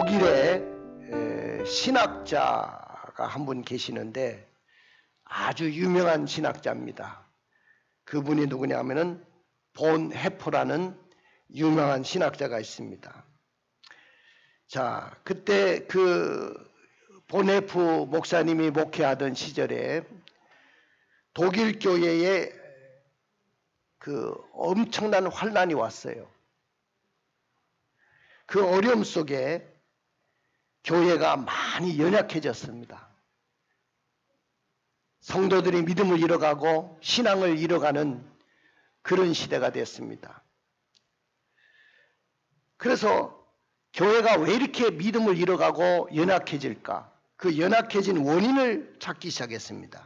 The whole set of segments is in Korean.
독일에 신학자가 한 분 계시는데 아주 유명한 신학자입니다. 그분이 누구냐 하면은 본 헤퍼라는 유명한 신학자가 있습니다. 자, 그때 그 본 헤퍼 목사님이 목회하던 시절에 독일 교회에 그 엄청난 환난이 왔어요. 그 어려움 속에 교회가 많이 연약해졌습니다. 성도들이 믿음을 잃어가고 신앙을 잃어가는 그런 시대가 됐습니다. 그래서 교회가 왜 이렇게 믿음을 잃어가고 연약해질까? 그 연약해진 원인을 찾기 시작했습니다.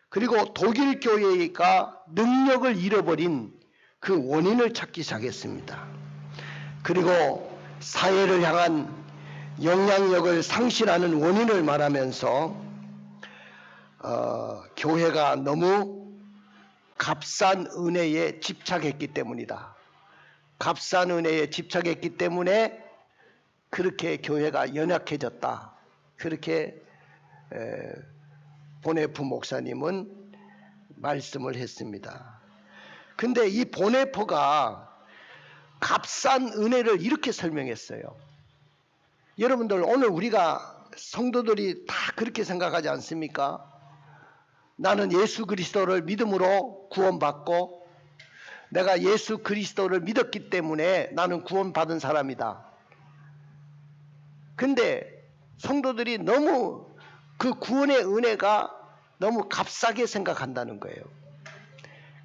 그리고 독일 교회가 능력을 잃어버린 그 원인을 찾기 시작했습니다. 그리고 사회를 향한 영향력을 상실하는 원인을 말하면서 교회가 너무 값싼 은혜에 집착했기 때문이다. 값싼 은혜에 집착했기 때문에 그렇게 교회가 연약해졌다. 그렇게 보네프 목사님은 말씀을 했습니다. 근데 이 보네프가 값싼 은혜를 이렇게 설명했어요. 여러분들 오늘 우리가 성도들이 다 그렇게 생각하지 않습니까? 나는 예수 그리스도를 믿음으로 구원받고 내가 예수 그리스도를 믿었기 때문에 나는 구원받은 사람이다. 근데 성도들이 너무 그 구원의 은혜가 너무 값싸게 생각한다는 거예요.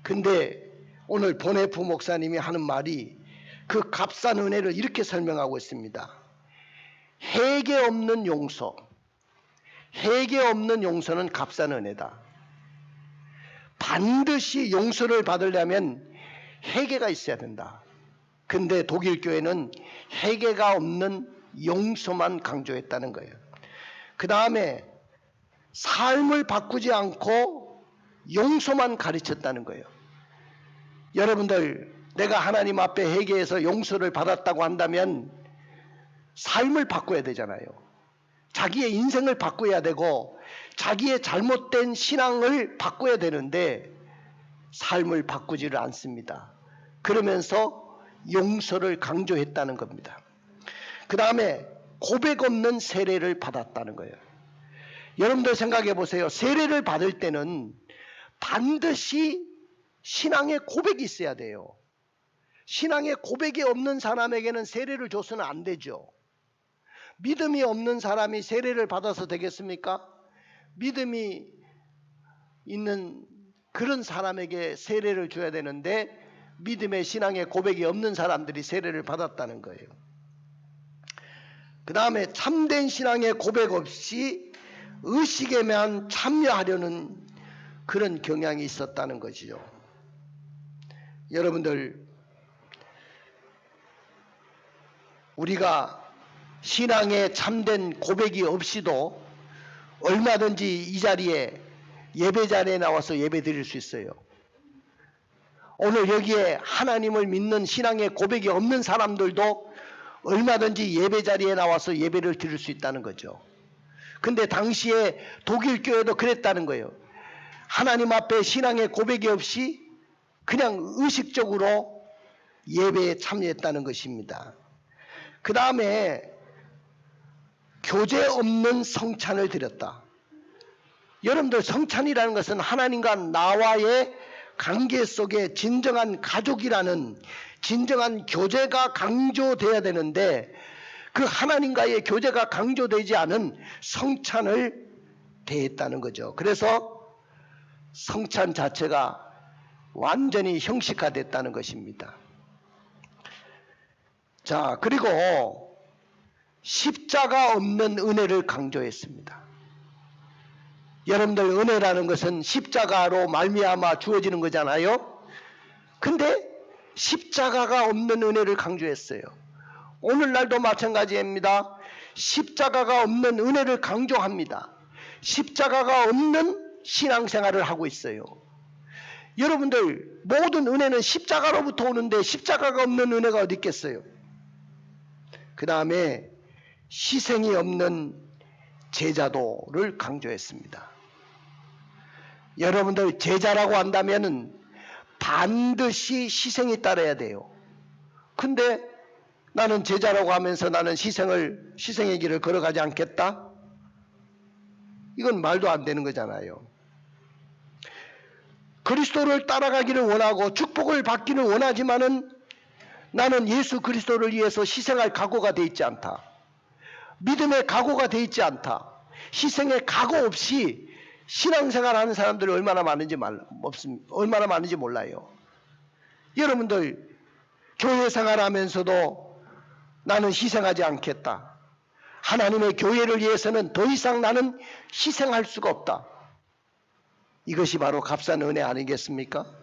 근데 오늘 보네프 목사님이 하는 말이 그 값싼 은혜를 이렇게 설명하고 있습니다. 해계 없는 용서. 해계 없는 용서는 값싼 은혜다. 반드시 용서를 받으려면 해계가 있어야 된다. 근데 독일 교회는 해계가 없는 용서만 강조했다는 거예요. 그 다음에 삶을 바꾸지 않고 용서만 가르쳤다는 거예요. 여러분들, 내가 하나님 앞에 회개해서 용서를 받았다고 한다면 삶을 바꿔야 되잖아요. 자기의 인생을 바꿔야 되고 자기의 잘못된 신앙을 바꿔야 되는데 삶을 바꾸지를 않습니다. 그러면서 용서를 강조했다는 겁니다. 그 다음에 고백 없는 세례를 받았다는 거예요. 여러분들 생각해 보세요. 세례를 받을 때는 반드시 신앙의 고백이 있어야 돼요. 신앙의 고백이 없는 사람에게는 세례를 줘서는 안 되죠. 믿음이 없는 사람이 세례를 받아서 되겠습니까? 믿음이 있는 그런 사람에게 세례를 줘야 되는데 믿음의 신앙의 고백이 없는 사람들이 세례를 받았다는 거예요. 그 다음에 참된 신앙의 고백 없이 의식에만 참여하려는 그런 경향이 있었다는 것이죠. 여러분들, 우리가 신앙의 참된 고백이 없이도 얼마든지 이 자리에 예배 자리에 나와서 예배 드릴 수 있어요. 오늘 여기에 하나님을 믿는 신앙의 고백이 없는 사람들도 얼마든지 예배 자리에 나와서 예배를 드릴 수 있다는 거죠. 근데 당시에 독일 교회도 그랬다는 거예요. 하나님 앞에 신앙의 고백이 없이 그냥 의식적으로 예배에 참여했다는 것입니다. 그 다음에 교제 없는 성찬을 드렸다. 여러분들, 성찬이라는 것은 하나님과 나와의 관계 속에 진정한 가족이라는 진정한 교제가 강조돼야 되는데 그 하나님과의 교제가 강조되지 않은 성찬을 대했다는 거죠. 그래서 성찬 자체가 완전히 형식화됐다는 것입니다. 자, 그리고 십자가 없는 은혜를 강조했습니다. 여러분들, 은혜라는 것은 십자가로 말미암아 주어지는 거잖아요. 근데 십자가가 없는 은혜를 강조했어요. 오늘날도 마찬가지입니다. 십자가가 없는 은혜를 강조합니다. 십자가가 없는 신앙생활을 하고 있어요. 여러분들, 모든 은혜는 십자가로부터 오는데 십자가가 없는 은혜가 어디 있겠어요? 그 다음에 희생이 없는 제자도를 강조했습니다. 여러분들 제자라고 한다면 반드시 희생이 따라야 돼요. 근데 나는 제자라고 하면서 나는 희생의 길을 걸어가지 않겠다? 이건 말도 안 되는 거잖아요. 그리스도를 따라가기를 원하고 축복을 받기를 원하지만은 나는 예수 그리스도를 위해서 희생할 각오가 돼 있지 않다. 믿음의 각오가 돼 있지 않다. 희생의 각오 없이 신앙생활하는 사람들이 얼마나 많은지 몰라요. 여러분들 교회 생활하면서도 나는 희생하지 않겠다. 하나님의 교회를 위해서는 더 이상 나는 희생할 수가 없다. 이것이 바로 값싼 은혜 아니겠습니까?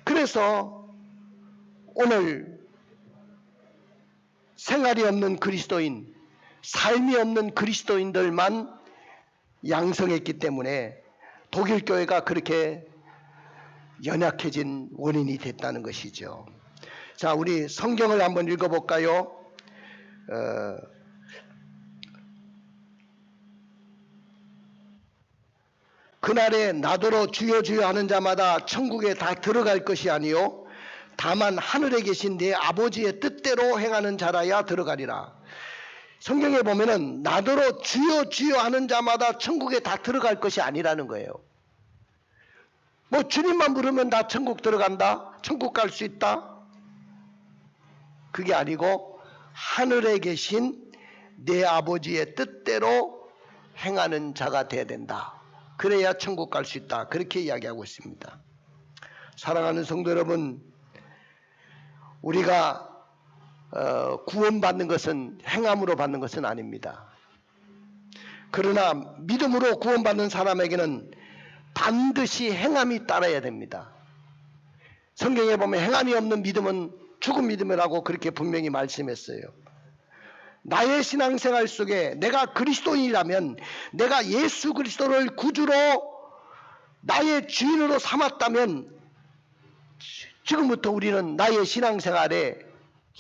그래서 오늘 생활이 없는 그리스도인, 삶이 없는 그리스도인들만 양성했기 때문에 독일 교회가 그렇게 연약해진 원인이 됐다는 것이죠. 자, 우리 성경을 한번 읽어볼까요? 그날에 나더러 주여 주여 하는 자마다 천국에 다 들어갈 것이 아니요 다만 하늘에 계신 내 아버지의 뜻대로 행하는 자라야 들어가리라. 성경에 보면은 나더러 주여 주여 하는 자마다 천국에 다 들어갈 것이 아니라는 거예요. 뭐 주님만 부르면 다 천국 들어간다? 천국 갈 수 있다? 그게 아니고 하늘에 계신 내 아버지의 뜻대로 행하는 자가 돼야 된다. 그래야 천국 갈 수 있다. 그렇게 이야기하고 있습니다. 사랑하는 성도 여러분, 우리가 구원받는 것은 행함으로 받는 것은 아닙니다. 그러나 믿음으로 구원받는 사람에게는 반드시 행함이 따라야 됩니다. 성경에 보면 행함이 없는 믿음은 죽은 믿음이라고 그렇게 분명히 말씀했어요. 나의 신앙생활 속에 내가 그리스도인이라면, 내가 예수 그리스도를 구주로 나의 주인으로 삼았다면 지금부터 우리는 나의 신앙생활에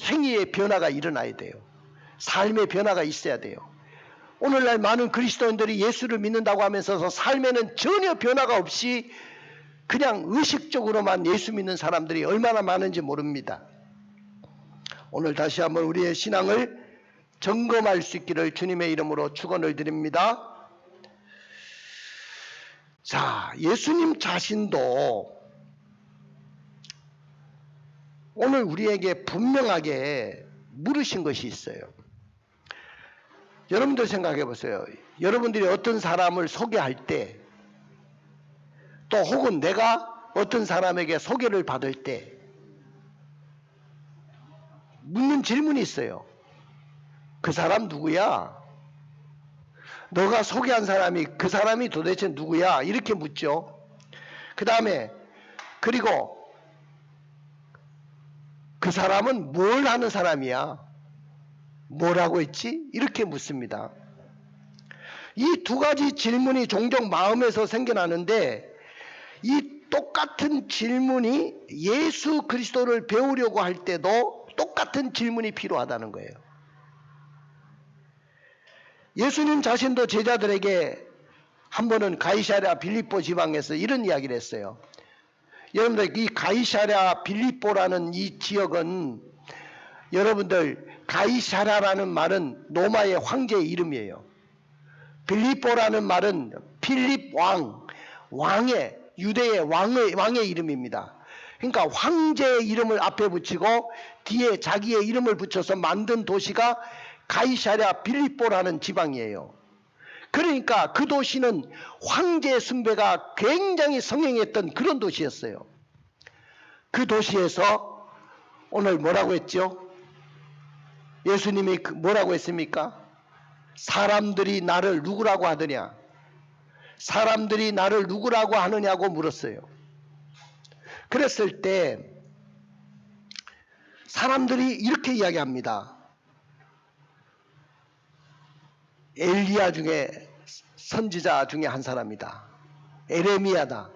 행위의 변화가 일어나야 돼요. 삶의 변화가 있어야 돼요. 오늘날 많은 그리스도인들이 예수를 믿는다고 하면서 삶에는 전혀 변화가 없이 그냥 의식적으로만 예수 믿는 사람들이 얼마나 많은지 모릅니다. 오늘 다시 한번 우리의 신앙을 점검할 수 있기를 주님의 이름으로 축원을 드립니다. 자, 예수님 자신도 오늘 우리에게 분명하게 물으신 것이 있어요. 여러분들 생각해 보세요. 여러분들이 어떤 사람을 소개할 때, 또 혹은 내가 어떤 사람에게 소개를 받을 때 묻는 질문이 있어요. 그 사람 누구야? 너가 소개한 사람이 그 사람이 도대체 누구야? 이렇게 묻죠. 그 다음에 그리고 그 사람은 뭘 하는 사람이야? 뭐라고 했지? 이렇게 묻습니다. 이 두 가지 질문이 종종 마음에서 생겨나는데 이 똑같은 질문이 예수 그리스도를 배우려고 할 때도 똑같은 질문이 필요하다는 거예요. 예수님 자신도 제자들에게 한 번은 가이사랴 빌립보 지방에서 이런 이야기를 했어요. 여러분들 이 가이사랴 빌립보라는 이 지역은, 여러분들 가이사랴라는 말은 로마의 황제의 이름이에요. 빌립보라는 말은 필립 왕의 유대의 왕의 이름입니다. 그러니까 황제의 이름을 앞에 붙이고 뒤에 자기의 이름을 붙여서 만든 도시가 가이사랴 빌립보라는 지방이에요. 그러니까 그 도시는 황제 숭배가 굉장히 성행했던 그런 도시였어요. 그 도시에서 오늘 뭐라고 했죠? 예수님이 뭐라고 했습니까? 사람들이 나를 누구라고 하느냐? 사람들이 나를 누구라고 하느냐고 물었어요. 그랬을 때 사람들이 이렇게 이야기합니다. 엘리야 중에 선지자 중에 한 사람이다. 에레미야다.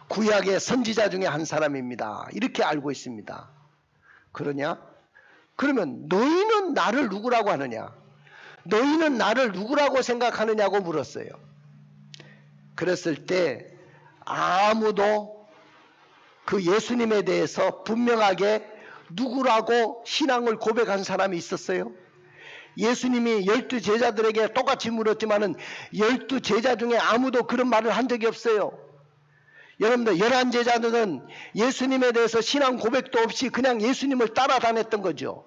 구약의 선지자 중에 한 사람입니다. 이렇게 알고 있습니다. 그러냐? 그러면 너희는 나를 누구라고 하느냐? 너희는 나를 누구라고 생각하느냐고 물었어요. 그랬을 때 아무도 그 예수님에 대해서 분명하게 누구라고 신앙을 고백한 사람이 있었어요? 예수님이 12 제자들에게 똑같이 물었지만은 12 제자 중에 아무도 그런 말을 한 적이 없어요. 여러분들 11 제자들은 예수님에 대해서 신앙 고백도 없이 그냥 예수님을 따라다녔던 거죠.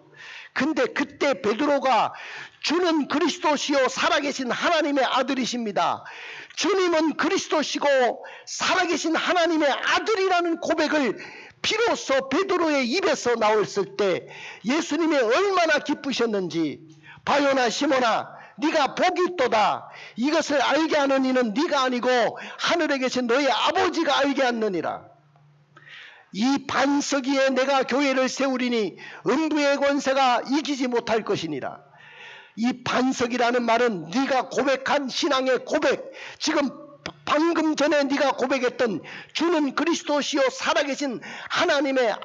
근데 그때 베드로가 주는 그리스도시요 살아계신 하나님의 아들이십니다. 주님은 그리스도시고 살아계신 하나님의 아들이라는 고백을 비로소 베드로의 입에서 나왔을 때 예수님이 얼마나 기쁘셨는지, 바요나 시몬아 네가 복이 있도다. 이것을 알게 하는 이는 네가 아니고 하늘에 계신 너희 아버지가 알게 하느니라. 이 반석 위에 내가 교회를 세우리니 음부의 권세가 이기지 못할 것이니라. 이 반석이라는 말은 네가 고백한 신앙의 고백, 지금 방금 전에 네가 고백했던 주는 그리스도시요 살아계신 하나님의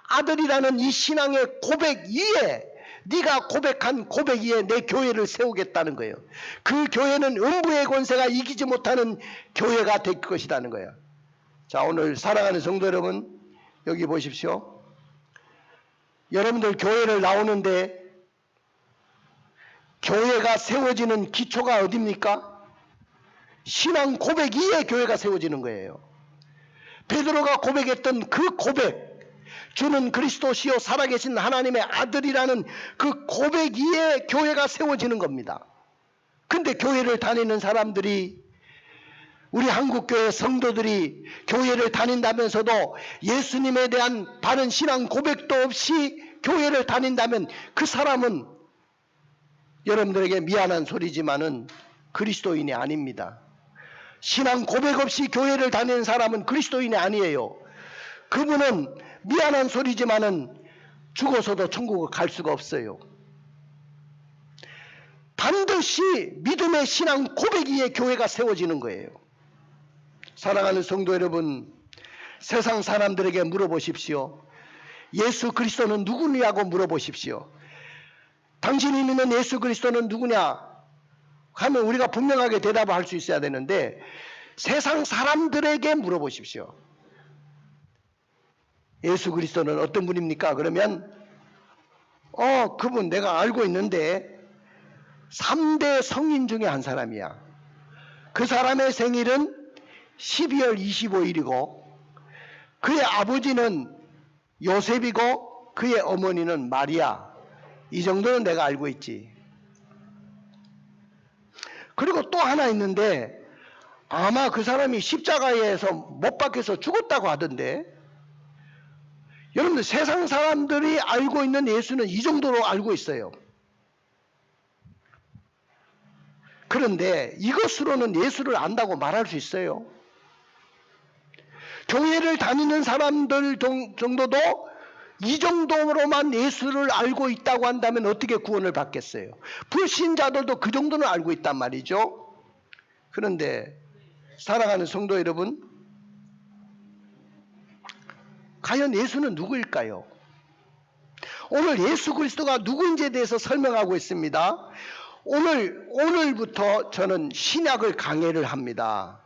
아들이라는 이 신앙의 고백 위에, 네가 고백한 고백 위에 내 교회를 세우겠다는 거예요. 그 교회는 음부의 권세가 이기지 못하는 교회가 될 것이라는 거예요. 자, 오늘 사랑하는 성도 여러분, 여기 보십시오. 여러분들 교회를 나오는데 교회가 세워지는 기초가 어디입니까? 신앙 고백 위에 교회가 세워지는 거예요. 베드로가 고백했던 그 고백, 주는 그리스도시요 살아계신 하나님의 아들이라는 그 고백 위에 교회가 세워지는 겁니다. 근데 교회를 다니는 사람들이, 우리 한국교회 성도들이 교회를 다닌다면서도 예수님에 대한 바른 신앙 고백도 없이 교회를 다닌다면 그 사람은 여러분들에게 미안한 소리지만은 그리스도인이 아닙니다. 신앙 고백 없이 교회를 다니는 사람은 그리스도인이 아니에요. 그분은 미안한 소리지만은 죽어서도 천국을 갈 수가 없어요. 반드시 믿음의 신앙 고백 위에 교회가 세워지는 거예요. 사랑하는 성도 여러분, 세상 사람들에게 물어보십시오. 예수 그리스도는 누구냐고 물어보십시오. 당신이 믿는 예수 그리스도는 누구냐 하면 우리가 분명하게 대답을 할 수 있어야 되는데, 세상 사람들에게 물어보십시오. 예수 그리스도는 어떤 분입니까? 그러면 그분 내가 알고 있는데 3대 성인 중에 한 사람이야. 그 사람의 생일은 12월 25일이고 그의 아버지는 요셉이고 그의 어머니는 마리아. 이 정도는 내가 알고 있지. 그리고 또 하나 있는데 아마 그 사람이 십자가에서 못 박혀서 죽었다고 하던데, 여러분들 세상 사람들이 알고 있는 예수는 이 정도로 알고 있어요. 그런데 이것으로는 예수를 안다고 말할 수 있어요? 교회를 다니는 사람들 정도도 이 정도로만 예수를 알고 있다고 한다면 어떻게 구원을 받겠어요? 불신자들도 그 정도는 알고 있단 말이죠. 그런데 사랑하는 성도 여러분, 과연 예수는 누구일까요? 오늘 예수 그리스도가 누구인지에 대해서 설명하고 있습니다. 오늘부터 저는 신약을 강해를 합니다.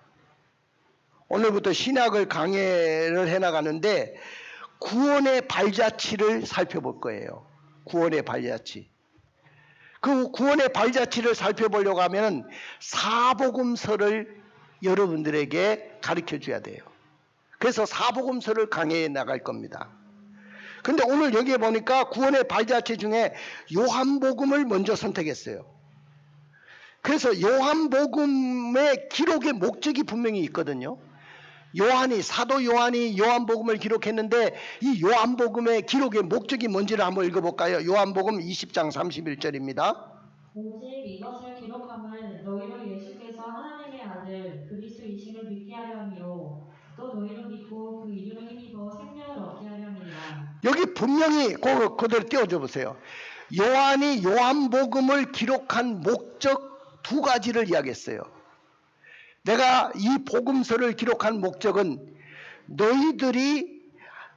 오늘부터 신약을 강해를 해나가는데 구원의 발자취를 살펴볼 거예요. 구원의 발자취. 그 구원의 발자취를 살펴보려고 하면 사복음서를 여러분들에게 가르쳐 줘야 돼요. 그래서 사복음서를 강해해 나갈 겁니다. 근데 오늘 여기에 보니까 구원의 발자취 중에 요한복음을 먼저 선택했어요. 그래서 요한복음의 기록의 목적이 분명히 있거든요. 사도 요한이 요한복음을 기록했는데 이 요한복음의 기록의 목적이 뭔지를 한번 읽어볼까요? 요한복음 20장 31절입니다. 오직 이것을 기록함은 너희로 예수께서 하나님의 아들 그리스도이심을 믿게 하려 함이요 또 너희로 믿고 그 이름을 힘입어 생명을 얻게 하려 함이라. 여기 분명히 그대로 띄워줘 보세요. 요한이 요한복음을 기록한 목적 두 가지를 이야기했어요. 내가 이 복음서를 기록한 목적은 너희들이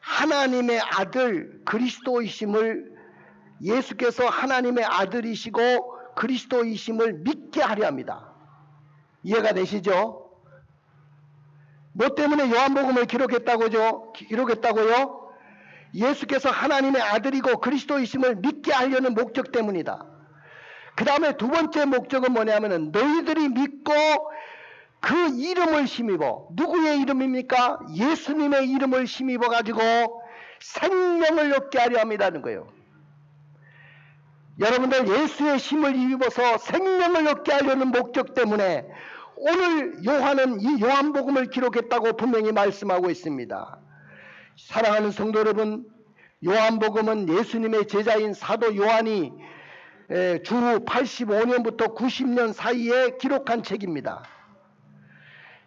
하나님의 아들 그리스도이심을, 예수께서 하나님의 아들이시고 그리스도이심을 믿게 하려 합니다. 이해가 되시죠? 뭐 때문에 요한복음을 기록했다고요? 예수께서 하나님의 아들이고 그리스도이심을 믿게 하려는 목적 때문이다. 그 다음에 두 번째 목적은 뭐냐면은 너희들이 믿고 그 이름을 힘입어, 누구의 이름입니까? 예수님의 이름을 힘입어 가지고 생명을 얻게 하려 합니다는 거예요. 여러분들 예수의 힘을 입어서 생명을 얻게 하려는 목적 때문에 오늘 요한은 이 요한복음을 기록했다고 분명히 말씀하고 있습니다. 사랑하는 성도 여러분, 요한복음은 예수님의 제자인 사도 요한이 주 85년부터 90년 사이에 기록한 책입니다.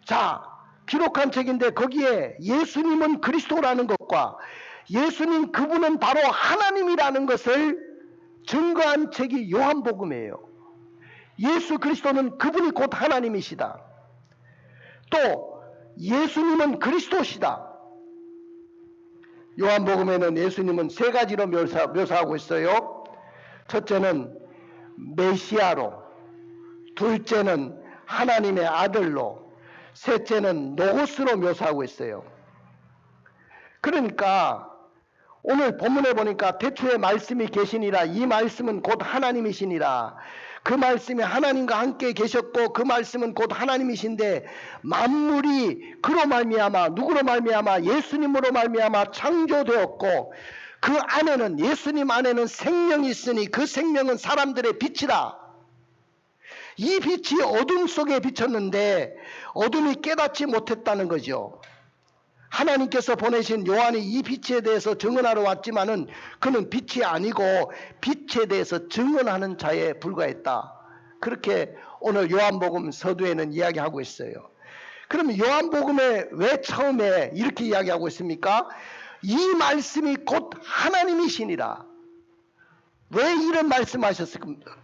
자, 기록한 책인데 거기에 예수님은 그리스도라는 것과 예수님 그분은 바로 하나님이라는 것을 증거한 책이 요한복음이에요. 예수 그리스도는 그분이 곧 하나님이시다. 또 예수님은 그리스도시다. 요한복음에는 예수님은 세 가지로 묘사하고 있어요. 첫째는 메시아로, 둘째는 하나님의 아들로, 셋째는 노고스로 묘사하고 있어요. 그러니까 오늘 본문에 보니까 태초에 말씀이 계시니라, 이 말씀은 곧 하나님이시니라. 그 말씀이 하나님과 함께 계셨고 그 말씀은 곧 하나님이신데 만물이 그로 말미암아, 누구로 말미암아? 예수님으로 말미암아 창조되었고 그 안에는, 예수님 안에는 생명이 있으니 그 생명은 사람들의 빛이다. 이 빛이 어둠 속에 비쳤는데 어둠이 깨닫지 못했다는 거죠. 하나님께서 보내신 요한이 이 빛에 대해서 증언하러 왔지만은 그는 빛이 아니고 빛에 대해서 증언하는 자에 불과했다. 그렇게 오늘 요한복음 서두에는 이야기하고 있어요. 그럼 요한복음에 왜 처음에 이렇게 이야기하고 있습니까? 이 말씀이 곧 하나님이시니라. 왜 이런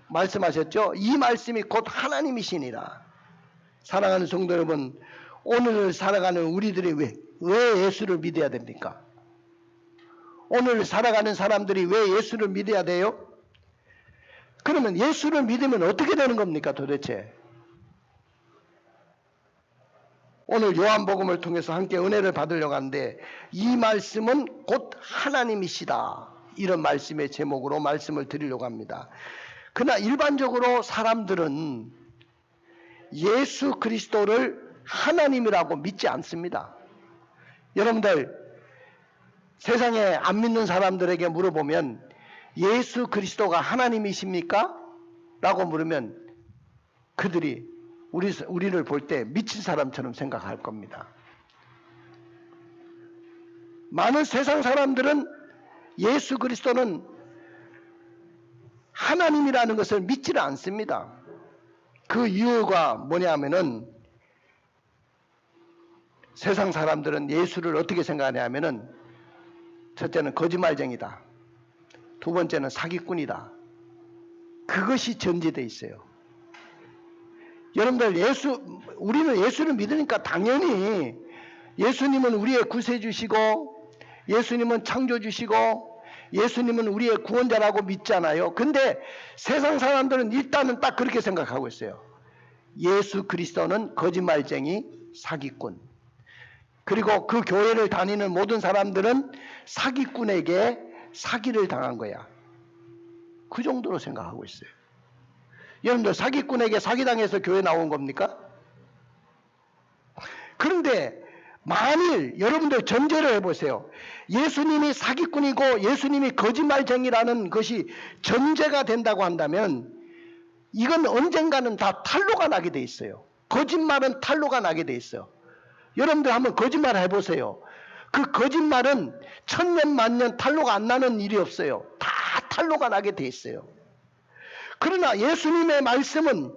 말씀하셨죠? 이 말씀이 곧 하나님이시니라. 사랑하는 성도 여러분, 오늘 살아가는 우리들이 왜 예수를 믿어야 됩니까? 오늘 살아가는 사람들이 왜 예수를 믿어야 돼요? 그러면 예수를 믿으면 어떻게 되는 겁니까 도대체? 오늘 요한복음을 통해서 함께 은혜를 받으려고 하는데 이 말씀은 곧 하나님이시다. 이런 말씀의 제목으로 말씀을 드리려고 합니다. 그러나 일반적으로 사람들은 예수 그리스도를 하나님이라고 믿지 않습니다. 여러분들 세상에 안 믿는 사람들에게 물어보면 예수 그리스도가 하나님이십니까? 라고 물으면 그들이 우리를 볼 때 미친 사람처럼 생각할 겁니다. 많은 세상 사람들은 예수 그리스도는 하나님이라는 것을 믿지를 않습니다. 그 이유가 뭐냐면은 세상 사람들은 예수를 어떻게 생각하냐면은 첫째는 거짓말쟁이다. 두 번째는 사기꾼이다. 그것이 전제되어 있어요. 여러분들 우리는 예수를 믿으니까 당연히 예수님은 우리의 구세주시고 예수님은 창조주시고 예수님은 우리의 구원자라고 믿잖아요. 근데 세상 사람들은 일단은 딱 그렇게 생각하고 있어요. 예수 그리스도는 거짓말쟁이, 사기꾼. 그리고 그 교회를 다니는 모든 사람들은 사기꾼에게 사기를 당한 거야. 그 정도로 생각하고 있어요. 여러분들 사기꾼에게 사기당해서 교회 나온 겁니까? 그런데 만일 여러분들 전제를 해보세요. 예수님이 사기꾼이고 예수님이 거짓말쟁이라는 것이 전제가 된다고 한다면 이건 언젠가는 다 탄로가 나게 돼 있어요. 거짓말은 탄로가 나게 돼 있어요. 여러분들 한번 거짓말 해보세요. 그 거짓말은 천년 만년 탄로가 안 나는 일이 없어요. 다 탄로가 나게 돼 있어요. 그러나 예수님의 말씀은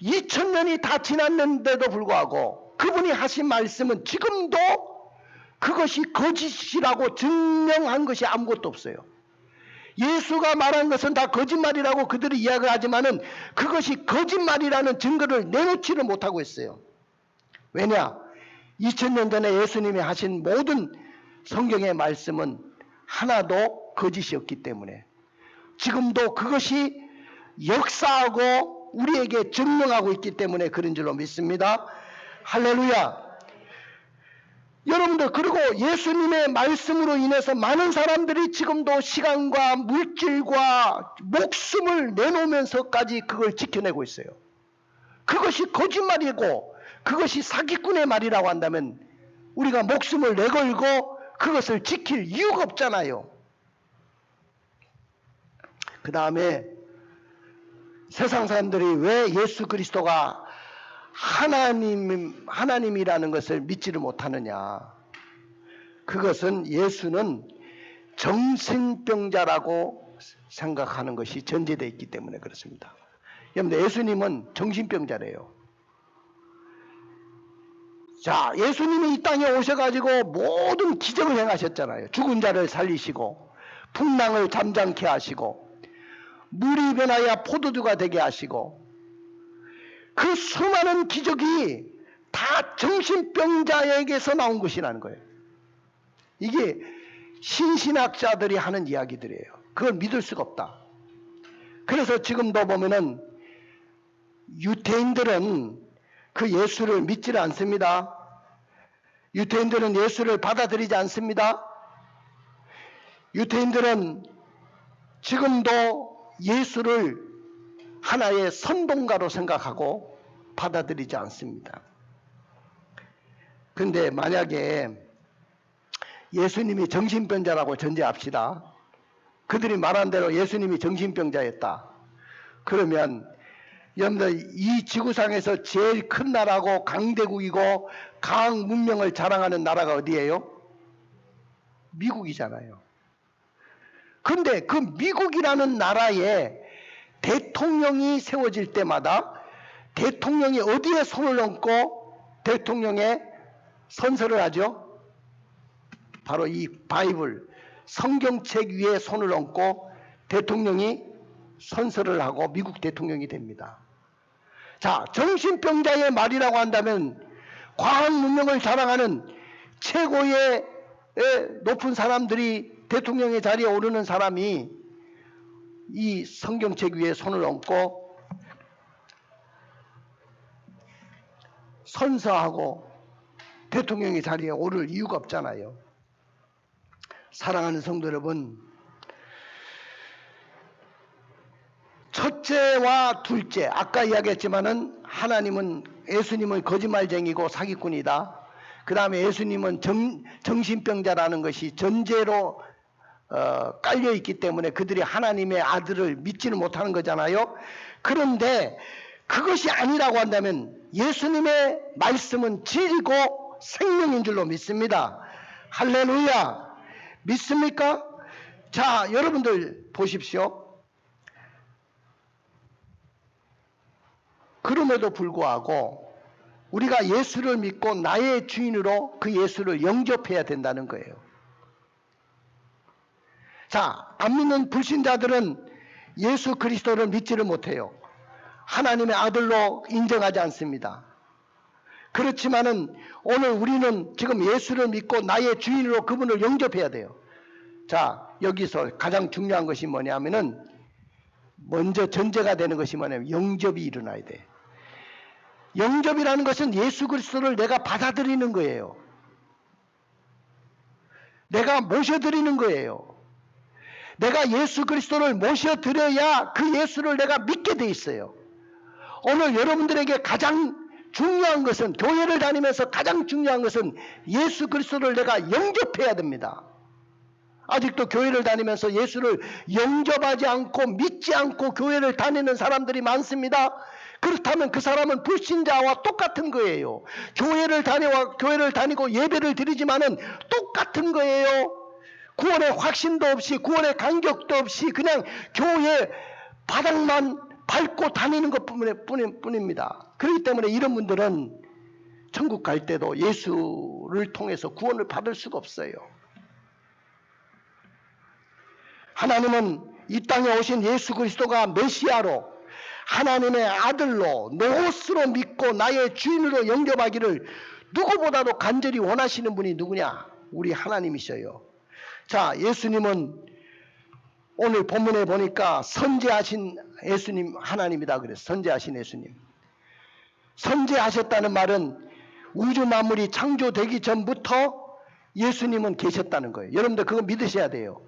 2000년이 다 지났는데도 불구하고 그분이 하신 말씀은 지금도 그것이 거짓이라고 증명한 것이 아무것도 없어요. 예수가 말한 것은 다 거짓말이라고 그들이 이야기하지만은 그것이 거짓말이라는 증거를 내놓지를 못하고 있어요. 왜냐? 2000년 전에 예수님이 하신 모든 성경의 말씀은 하나도 거짓이 없기 때문에 지금도 그것이 역사하고 우리에게 증명하고 있기 때문에 그런 줄로 믿습니다. 할렐루야. 여러분들, 그리고 예수님의 말씀으로 인해서 많은 사람들이 지금도 시간과 물질과 목숨을 내놓으면서까지 그걸 지켜내고 있어요. 그것이 거짓말이고 그것이 사기꾼의 말이라고 한다면 우리가 목숨을 내걸고 그것을 지킬 이유가 없잖아요. 그 다음에 세상 사람들이 왜 예수 그리스도가 하나님이라는 것을 믿지를 못하느냐. 그것은 예수는 정신병자라고 생각하는 것이 전제되어 있기 때문에 그렇습니다. 여러분들, 예수님은 정신병자래요. 자, 예수님이 이 땅에 오셔가지고 모든 기적을 행하셨잖아요. 죽은 자를 살리시고 풍랑을 잠잠케 하시고 물이 변하여 포도주가 되게 하시고 그 수많은 기적이 다 정신병자에게서 나온 것이라는 거예요. 이게 신신학자들이 하는 이야기들이에요. 그걸 믿을 수가 없다. 그래서 지금도 보면은 유태인들은 그 예수를 믿지를 않습니다. 유태인들은 예수를 받아들이지 않습니다. 유태인들은 지금도 예수를 하나의 선동가로 생각하고 받아들이지 않습니다. 그런데 만약에 예수님이 정신병자라고 전제합시다. 그들이 말한 대로 예수님이 정신병자였다. 그러면 여러분들, 이 지구상에서 제일 큰 나라고 강대국이고 과학 문명을 자랑하는 나라가 어디예요? 미국이잖아요. 그런데 그 미국이라는 나라에 대통령이 세워질 때마다 대통령이 어디에 손을 얹고 대통령의 선서를 하죠? 바로 이 바이블, 성경책 위에 손을 얹고 대통령이 선서를 하고 미국 대통령이 됩니다. 자, 정신병자의 말이라고 한다면 과학 문명을 자랑하는 최고의 높은 사람들이 대통령의 자리에 오르는 사람이 이 성경책 위에 손을 얹고 선서하고 대통령의 자리에 오를 이유가 없잖아요. 사랑하는 성도 여러분, 첫째와 둘째, 아까 이야기했지만은 하나님은, 예수님은 거짓말쟁이고 사기꾼이다. 그 다음에 예수님은 정신병자라는 것이 전제로 깔려 있기 때문에 그들이 하나님의 아들을 믿지는 못하는 거잖아요. 그런데 그것이 아니라고 한다면 예수님의 말씀은 진리고 생명인 줄로 믿습니다. 할렐루야. 믿습니까? 자, 여러분들 보십시오. 그럼에도 불구하고 우리가 예수를 믿고 나의 주인으로 그 예수를 영접해야 된다는 거예요. 자, 안 믿는 불신자들은 예수 그리스도를 믿지를 못해요. 하나님의 아들로 인정하지 않습니다. 그렇지만은 오늘 우리는 지금 예수를 믿고 나의 주인으로 그분을 영접해야 돼요. 자, 여기서 가장 중요한 것이 뭐냐면은 먼저 전제가 되는 것이 뭐냐면 영접이 일어나야 돼. 영접이라는 것은 예수 그리스도를 내가 받아들이는 거예요. 내가 모셔드리는 거예요. 내가 예수 그리스도를 모셔드려야 그 예수를 내가 믿게 돼 있어요. 오늘 여러분들에게 가장 중요한 것은, 교회를 다니면서 가장 중요한 것은 예수 그리스도를 내가 영접해야 됩니다. 아직도 교회를 다니면서 예수를 영접하지 않고 믿지 않고 교회를 다니는 사람들이 많습니다. 그렇다면 그 사람은 불신자와 똑같은 거예요. 교회를 다니고 예배를 드리지만은 똑같은 거예요. 구원의 확신도 없이, 구원의 간격도 없이 그냥 교회 바닥만 밟고 다니는 것 뿐입니다. 그렇기 때문에 이런 분들은 천국 갈 때도 예수를 통해서 구원을 받을 수가 없어요. 하나님은 이 땅에 오신 예수 그리스도가 메시아로, 하나님의 아들로, 노호스로 믿고 나의 주인으로 영접하기를 누구보다도 간절히 원하시는 분이 누구냐? 우리 하나님이셔요. 자, 예수님은 오늘 본문에 보니까 선지하신 예수님 하나님이다 그랬어요. 선지하신 예수님. 선지하셨다는 말은 우주 만물이 창조되기 전부터 예수님은 계셨다는 거예요. 여러분들 그거 믿으셔야 돼요.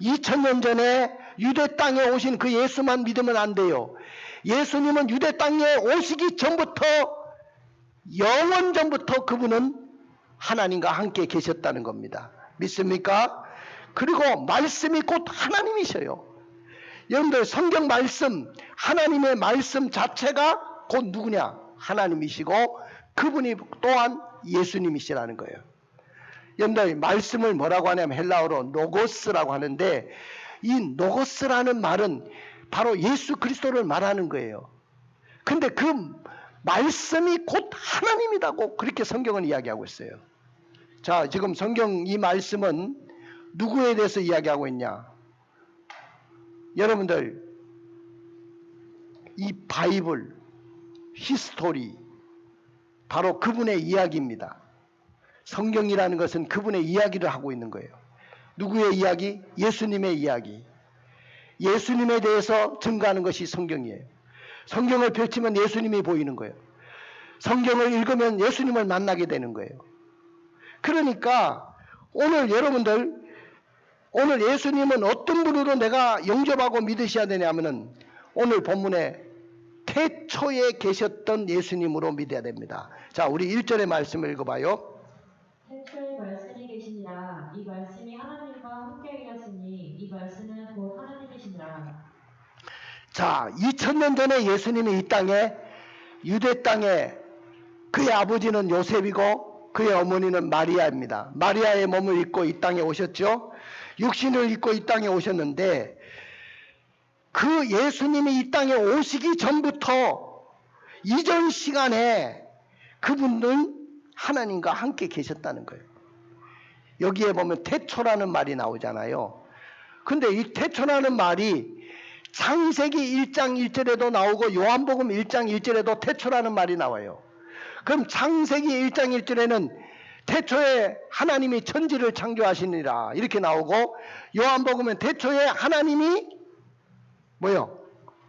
2000년 전에 유대 땅에 오신 그 예수만 믿으면 안 돼요. 예수님은 유대 땅에 오시기 전부터, 영원 전부터 그분은 하나님과 함께 계셨다는 겁니다. 믿습니까? 그리고 말씀이 곧 하나님이셔요. 여러분들 성경 말씀, 하나님의 말씀 자체가 곧 누구냐? 하나님이시고 그분이 또한 예수님이시라는 거예요. 여러분들 말씀을 뭐라고 하냐면 헬라어로 노고스라고 하는데, 이 노고스라는 말은 바로 예수 그리스도를 말하는 거예요. 근데 그 말씀이 곧 하나님이라고 그렇게 성경은 이야기하고 있어요. 자, 지금 성경 이 말씀은 누구에 대해서 이야기하고 있냐? 여러분들 이 바이블, 히스토리, 바로 그분의 이야기입니다. 성경이라는 것은 그분의 이야기를 하고 있는 거예요. 누구의 이야기? 예수님의 이야기. 예수님에 대해서 증거하는 것이 성경이에요. 성경을 펼치면 예수님이 보이는 거예요. 성경을 읽으면 예수님을 만나게 되는 거예요. 그러니까 오늘 여러분들, 오늘 예수님은 어떤 분으로 내가 영접하고 믿으셔야 되냐면은 오늘 본문에 태초에 계셨던 예수님으로 믿어야 됩니다. 자, 우리 1절의 말씀을 읽어봐요. 태초에 말씀이 계시니라. 이 말씀이 하나님과 함께 계셨으니 이 말씀은 곧 하나님이시니라. 자, 2000년 전에 예수님이 이 땅에, 유대 땅에, 그의 아버지는 요셉이고 그의 어머니는 마리아입니다. 마리아의 몸을 입고 이 땅에 오셨죠. 육신을 입고 이 땅에 오셨는데, 그 예수님이 이 땅에 오시기 전부터 이전 시간에 그분은 하나님과 함께 계셨다는 거예요. 여기에 보면 태초라는 말이 나오잖아요. 근데 이 태초라는 말이 창세기 1장 1절에도 나오고 요한복음 1장 1절에도 태초라는 말이 나와요. 그럼 창세기 1장 1절에는 태초에 하나님이 천지를 창조하시니라 이렇게 나오고, 요한복음은 태초에 하나님이 뭐요?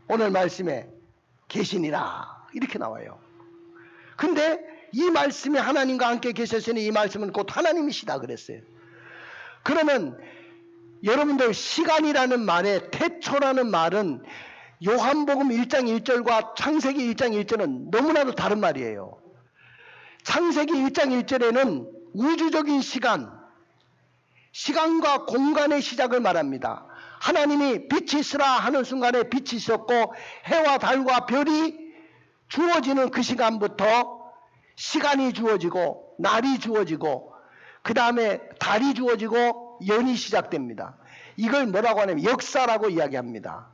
오늘 말씀에 계시니라 이렇게 나와요. 근데 이 말씀이 하나님과 함께 계셨으니 이 말씀은 곧 하나님이시다 그랬어요. 그러면 여러분들 시간이라는 말에 태초라는 말은 요한복음 1장 1절과 창세기 1장 1절은 너무나도 다른 말이에요. 창세기 1장 1절에는 우주적인 시간, 시간과 공간의 시작을 말합니다. 하나님이 빛이 있으라 하는 순간에 빛이 있었고 해와 달과 별이 주어지는 그 시간부터 시간이 주어지고 날이 주어지고 그 다음에 달이 주어지고 연이 시작됩니다. 이걸 뭐라고 하냐면 역사라고 이야기합니다.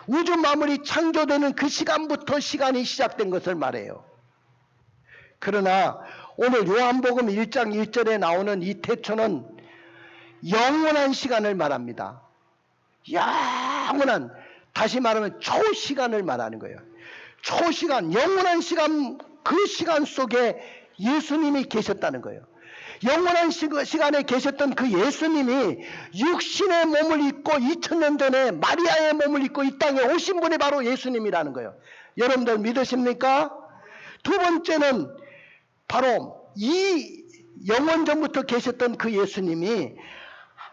우주 만물이 창조되는 그 시간부터 시간이 시작된 것을 말해요. 그러나 오늘 요한복음 1장 1절에 나오는 이 태초는 영원한 시간을 말합니다. 영원한, 다시 말하면 초시간을 말하는 거예요. 초시간, 영원한 시간, 그 시간 속에 예수님이 계셨다는 거예요. 영원한 시간에 계셨던 그 예수님이 육신의 몸을 입고 2000년 전에 마리아의 몸을 입고 이 땅에 오신 분이 바로 예수님이라는 거예요. 여러분들 믿으십니까? 두 번째는 바로 이 영원 전부터 계셨던 그 예수님이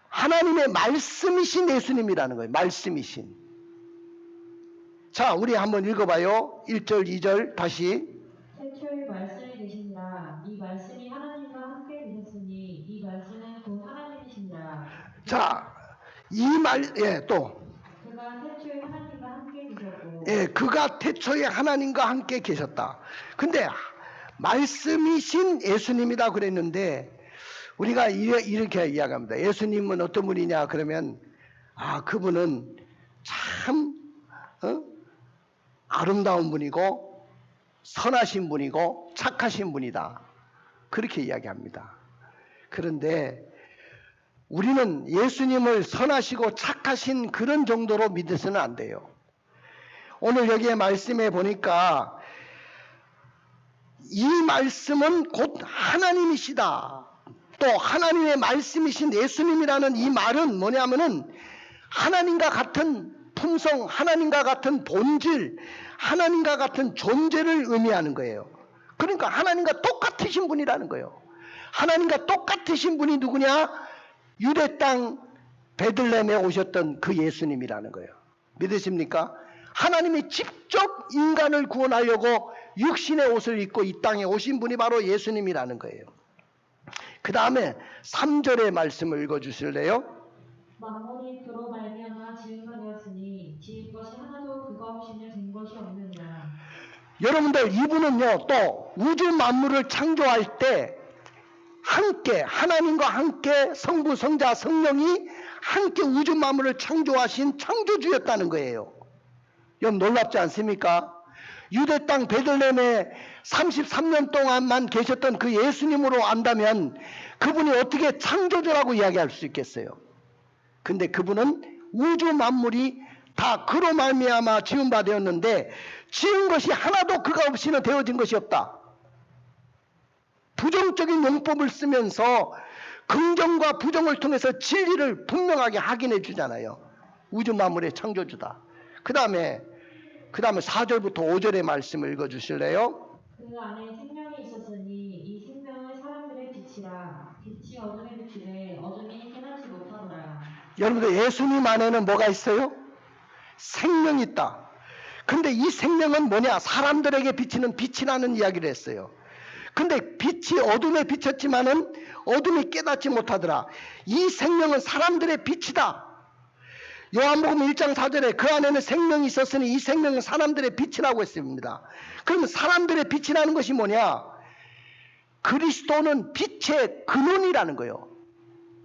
하나님의 말씀이신 예수님이라는 거예요. 말씀이신. 자, 우리 한번 읽어봐요. 1절 2절 다시. 태초에 말씀이 계시니라. 이 말씀이 하나님과 함께 계셨으니 이 말씀은 곧 하나님이시니라. 자, 또. 그가 태초에 하나님과 함께 계셨고. 예, 그가 태초에 하나님과 함께 계셨다. 근데 말씀이신 예수님이다 그랬는데 우리가 이렇게 이야기합니다. 예수님은 어떤 분이냐 그러면 그분은 참 아름다운 분이고 선하신 분이고 착하신 분이다. 그렇게 이야기합니다. 그런데 우리는 예수님을 선하시고 착하신 그런 정도로 믿어서는 안 돼요. 오늘 여기에 말씀에 보니까 이 말씀은 곧 하나님이시다. 또 하나님의 말씀이신 예수님이라는 이 말은 뭐냐면은 하나님과 같은 품성, 하나님과 같은 본질, 하나님과 같은 존재를 의미하는 거예요. 그러니까 하나님과 똑같으신 분이라는 거예요. 하나님과 똑같으신 분이 누구냐? 유대 땅 베들레헴에 오셨던 그 예수님이라는 거예요. 믿으십니까? 하나님이 직접 인간을 구원하려고 육신의 옷을 입고 이 땅에 오신 분이 바로 예수님이라는 거예요. 그 다음에 3절의 말씀을 읽어주실래요? 만물이 그로 말미암아 지은 바 되었으니 지은 것이 하나도 그가 없이는 된 것이 없느니라. 여러분들, 이분은요 또 우주 만물을 창조할 때 함께 하나님과 함께 성부, 성자, 성령이 함께 우주 만물을 창조하신 창조주였다는 거예요. 여러분 놀랍지 않습니까? 유대 땅 베들레헴에 33년 동안만 계셨던 그 예수님으로 안다면 그분이 어떻게 창조주라고 이야기할 수 있겠어요? 근데 그분은 우주 만물이 다 그로 말미암아 지은 바 되었는데 지은 것이 하나도 그가 없이는 되어진 것이 없다. 부정적인 용법을 쓰면서 긍정과 부정을 통해서 진리를 분명하게 확인해 주잖아요. 우주 만물의 창조주다. 그 다음에 4절부터 5절의 말씀을 읽어주실래요? 그 안에 생명이 있었으니 이 생명은 사람들의 빛이라. 빛이 어둠에 비추되 어둠이 깨닫지 못하더라. 여러분들, 예수님 안에는 뭐가 있어요? 생명이 있다. 근데 이 생명은 뭐냐? 사람들에게 비치는 빛이라는 이야기를 했어요. 근데 빛이 어둠에 비쳤지만은 어둠이 깨닫지 못하더라. 이 생명은 사람들의 빛이다. 요한복음 1장 4절에 그 안에는 생명이 있었으니 이 생명은 사람들의 빛이라고 했습니다. 그러면 사람들의 빛이라는 것이 뭐냐? 그리스도는 빛의 근원이라는 거예요.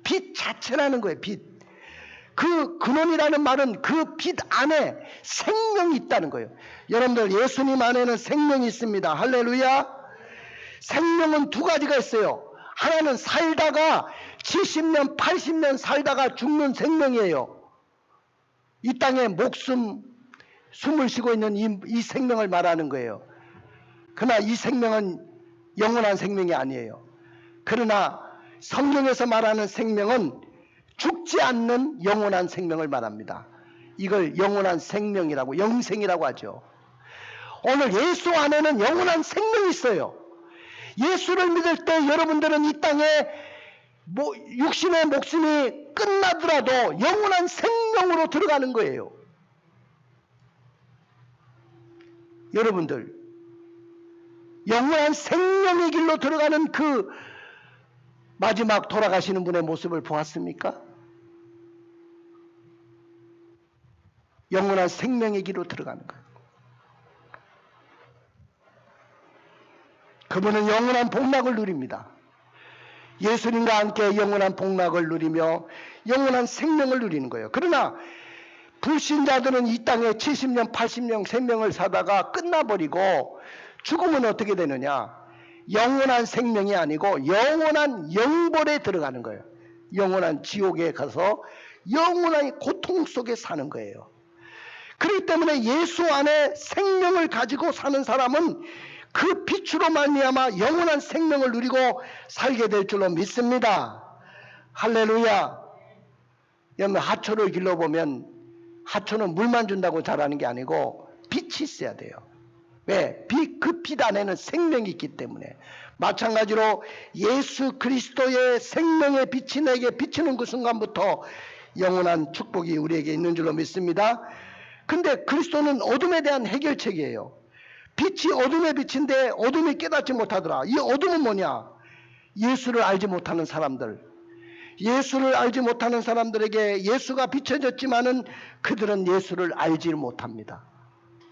빛 자체라는 거예요. 빛. 그 근원이라는 말은 그 빛 안에 생명이 있다는 거예요. 여러분들, 예수님 안에는 생명이 있습니다. 할렐루야. 생명은 두 가지가 있어요. 하나는 살다가 70년 80년 살다가 죽는 생명이에요. 이 땅에 숨을 쉬고 있는 이 생명을 말하는 거예요. 그러나 이 생명은 영원한 생명이 아니에요. 그러나 성경에서 말하는 생명은 죽지 않는 영원한 생명을 말합니다. 이걸 영원한 생명이라고, 영생이라고 하죠. 오늘 예수 안에는 영원한 생명이 있어요. 예수를 믿을 때 여러분들은 이 땅에 육신의 목숨이 끝나더라도 영원한 생명으로 들어가는 거예요. 여러분들, 영원한 생명의 길로 들어가는 그 마지막 돌아가시는 분의 모습을 보았습니까? 영원한 생명의 길로 들어가는 거예요. 그분은 영원한 복락을 누립니다. 예수님과 함께 영원한 복락을 누리며 영원한 생명을 누리는 거예요. 그러나 불신자들은 이 땅에 70년 80년 생명을 사다가 끝나버리고 죽으면 어떻게 되느냐? 영원한 생명이 아니고 영원한 영벌에 들어가는 거예요. 영원한 지옥에 가서 영원한 고통 속에 사는 거예요. 그렇기 때문에 예수 안에 생명을 가지고 사는 사람은 그 빛으로 말미암아 영원한 생명을 누리고 살게 될 줄로 믿습니다. 할렐루야. 여러분, 하초를 길러보면 하초는 물만 준다고 자라는 게 아니고 빛이 있어야 돼요. 왜? 그 빛 안에는 생명이 있기 때문에. 마찬가지로 예수 그리스도의 생명의 빛이 내게 비치는 그 순간부터 영원한 축복이 우리에게 있는 줄로 믿습니다. 근데 그리스도는 어둠에 대한 해결책이에요. 빛이 어둠의 빛인데 어둠이 깨닫지 못하더라. 이 어둠은 뭐냐? 예수를 알지 못하는 사람들. 예수를 알지 못하는 사람들에게 예수가 비춰졌지만은 그들은 예수를 알지 못합니다.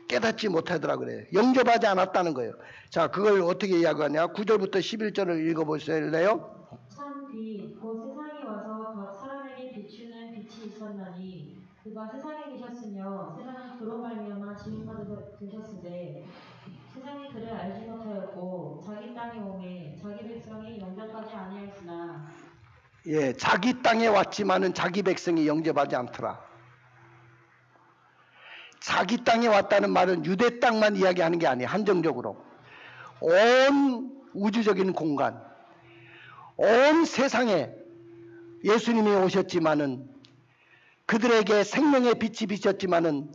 깨닫지 못하더라 그래요. 영접하지 않았다는 거예요. 자, 그걸 어떻게 이야기하냐? 9절부터 11절을 읽어보실래요? 참 빛, 곧 세상에 와서 사람에게 비추는 빛이 있었나니 그가 세상에 계셨으며 세상은 그로 말미암아 지은 바 되셨으되 세상이 그를 알지 못하였고 자기 땅에 오매 자기 백성이 영접하지 아니하였으나. 예, 자기 땅에 왔지만은 자기 백성이 영접하지 않더라. 자기 땅에 왔다는 말은 유대 땅만 이야기하는 게 아니에요. 한정적으로 온 우주적인 공간, 온 세상에 예수님이 오셨지만은 그들에게 생명의 빛이 비쳤지만은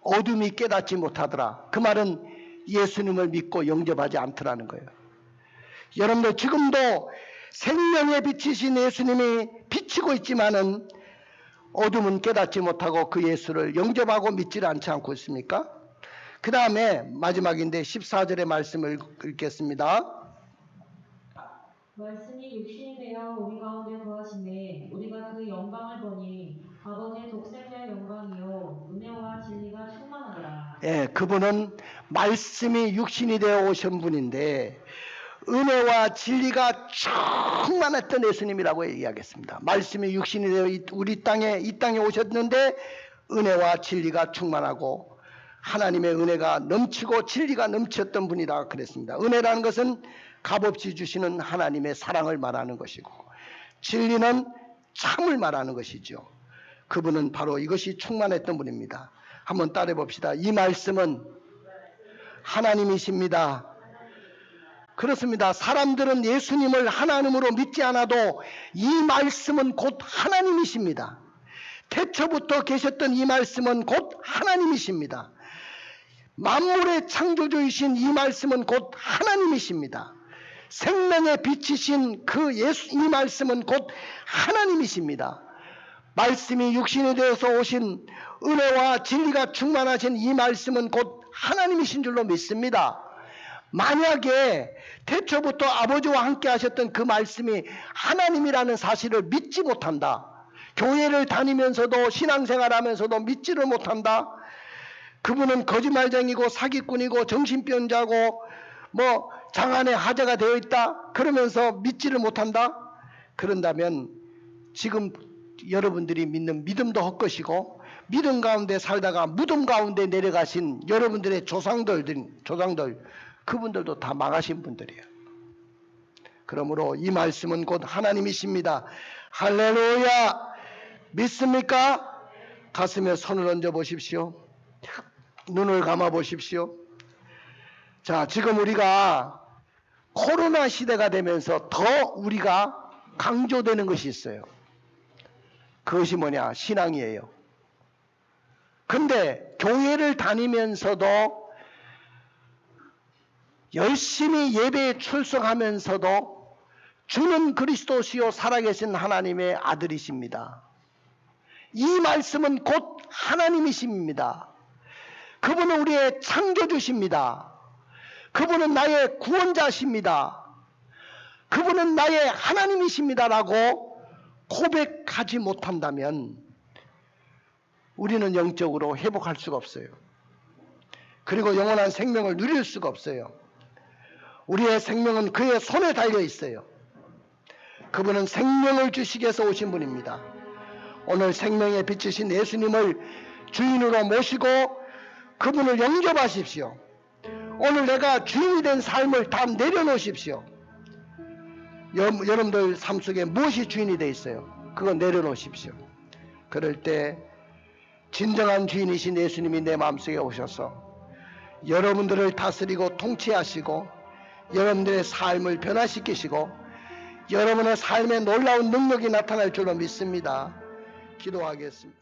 어둠이 깨닫지 못하더라. 그 말은 예수님을 믿고 영접하지 않더라는 거예요. 여러분들 지금도 생명의 빛이신 예수님이 비치고 있지만은 어둠은 깨닫지 못하고 그 예수를 영접하고 믿지를 않지 않고 있습니까? 그 다음에 마지막인데 14절의 말씀을 읽겠습니다. 말씀이 육신이 되어 우리 가운데 거하시매 우리가 그 영광을 보니 아버지의 독생자의 영광이요 은혜와 진리가 충만하더라. 예, 그분은 말씀이 육신이 되어 오신 분인데 은혜와 진리가 충만했던 예수님이라고 이야기했습니다. 말씀이 육신이 되어 우리 이 땅에 오셨는데 은혜와 진리가 충만하고 하나님의 은혜가 넘치고 진리가 넘쳤던 분이라 그랬습니다. 은혜라는 것은 값없이 주시는 하나님의 사랑을 말하는 것이고 진리는 참을 말하는 것이죠. 그분은 바로 이것이 충만했던 분입니다. 한번 따라해 봅시다. 이 말씀은 하나님이십니다. 그렇습니다. 사람들은 예수님을 하나님으로 믿지 않아도 이 말씀은 곧 하나님이십니다. 태초부터 계셨던 이 말씀은 곧 하나님이십니다. 만물의 창조주이신 이 말씀은 곧 하나님이십니다. 생명의 빛이신 이 말씀은 곧 하나님이십니다. 말씀이 육신이 되어서 오신 은혜와 진리가 충만하신 이 말씀은 곧 하나님이신 줄로 믿습니다. 만약에 태초부터 아버지와 함께 하셨던 그 말씀이 하나님이라는 사실을 믿지 못한다. 교회를 다니면서도 신앙생활하면서도 믿지를 못한다. 그분은 거짓말쟁이고 사기꾼이고 정신병자고 장안의 하자가 되어 있다. 그러면서 믿지를 못한다. 그런다면 지금 여러분들이 믿는 믿음도 헛것이고 믿음 가운데 살다가 무덤 가운데 내려가신 여러분들의 조상들 그분들도 다 망하신 분들이에요. 그러므로 이 말씀은 곧 하나님이십니다. 할렐루야! 믿습니까? 가슴에 손을 얹어 보십시오. 눈을 감아 보십시오. 자, 지금 우리가 코로나 시대가 되면서 더 우리가 강조되는 것이 있어요. 그것이 뭐냐? 신앙이에요. 근데 교회를 다니면서도 열심히 예배에 출석하면서도 주는 그리스도시요 살아계신 하나님의 아들이십니다. 이 말씀은 곧 하나님이십니다. 그분은 우리의 창조주십니다. 그분은 나의 구원자십니다. 그분은 나의 하나님이십니다라고 고백하지 못한다면 우리는 영적으로 회복할 수가 없어요. 그리고 영원한 생명을 누릴 수가 없어요. 우리의 생명은 그의 손에 달려 있어요. 그분은 생명을 주시기 위해서 오신 분입니다. 오늘 생명의 빛이신 예수님을 주인으로 모시고 그분을 영접하십시오. 오늘 내가 주인이 된 삶을 다 내려놓으십시오. 여러분들 삶 속에 무엇이 주인이 되어 있어요? 그거 내려놓으십시오. 그럴 때 진정한 주인이신 예수님이 내 마음속에 오셔서 여러분들을 다스리고 통치하시고 여러분들의 삶을 변화시키시고 여러분의 삶에 놀라운 능력이 나타날 줄로 믿습니다. 기도하겠습니다.